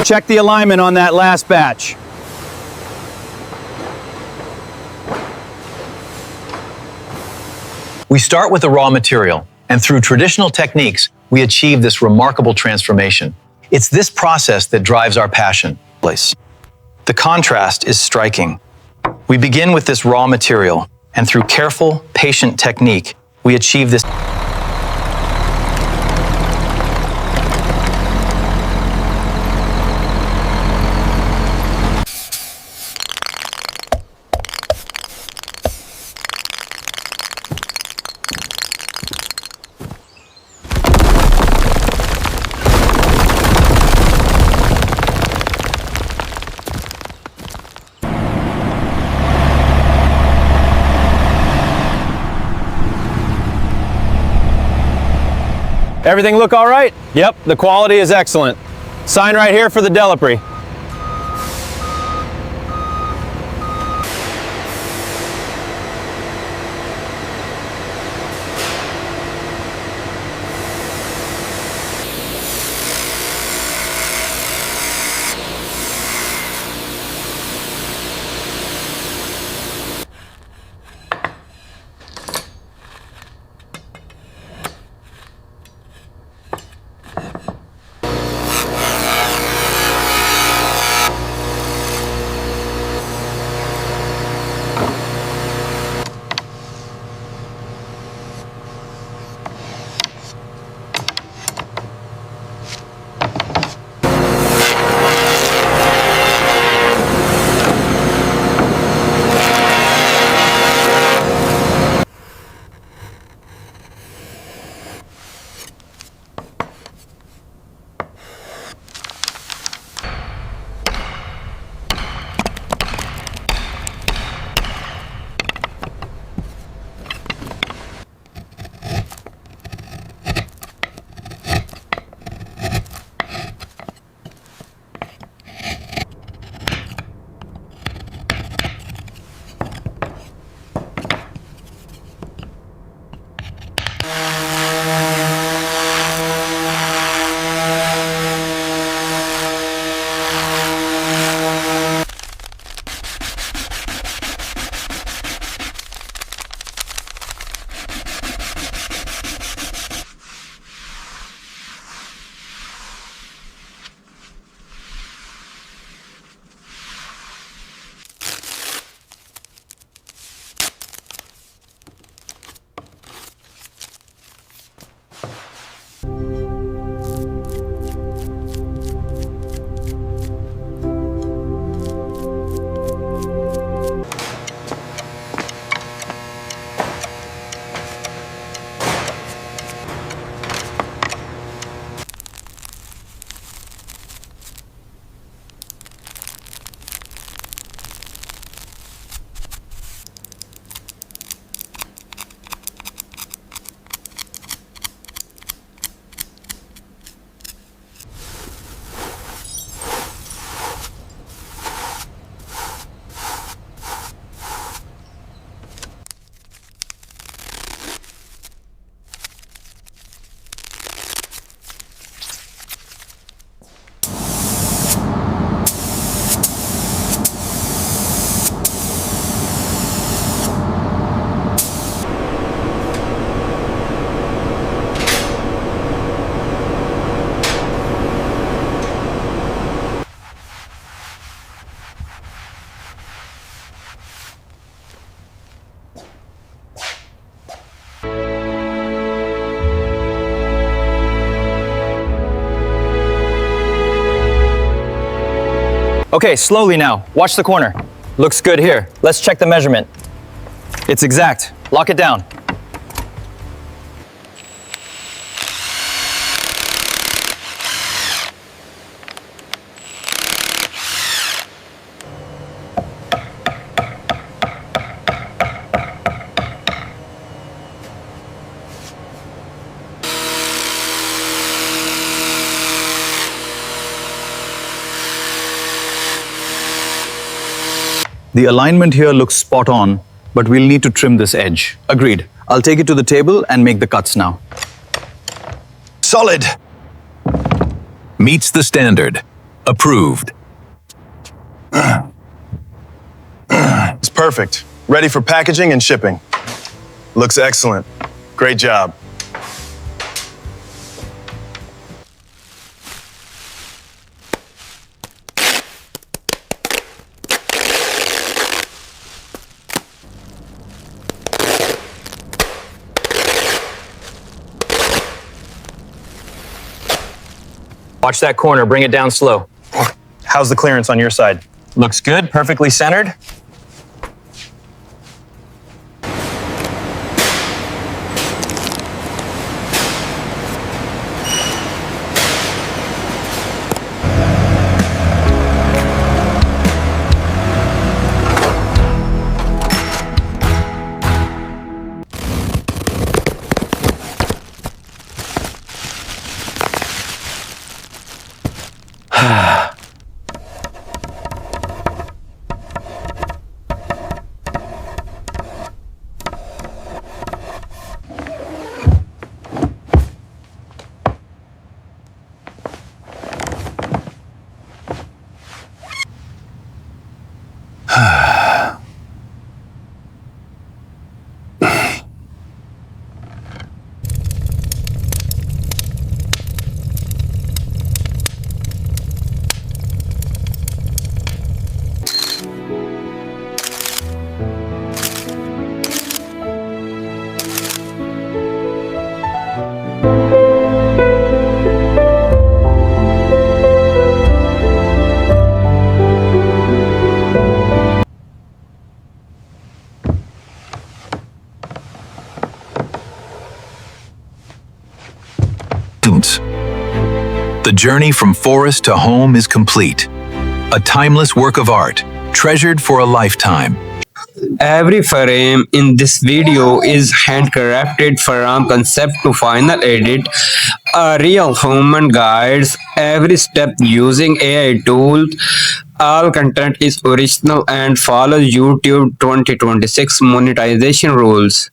Check the alignment on that last batch. We start with the raw material, and through traditional techniques, we achieve this remarkable transformation. It's this process that drives our passion. The contrast is striking. We begin with this raw material, and through careful, patient technique, we achieve this. Everything look all right? Yep, the quality is excellent. Sign right here for the Delapre. Okay, slowly now. Watch the corner. Looks good here. Let's check the measurement. It's exact. Lock it down. The alignment here looks spot on, but we'll need to trim this edge. Agreed. I'll take it to the table and make the cuts now. Solid. Meets the standard. Approved. It's perfect. Ready for packaging and shipping. Looks excellent. Great job. Watch that corner, bring it down slow. How's the clearance on your side? Looks good, perfectly centered. The journey from forest to home is complete. A timeless work of art, treasured for a lifetime. Every frame in this video is handcrafted from concept to final edit. A real human guides every step using AI tools. All content is original and follows YouTube 2026 monetization rules.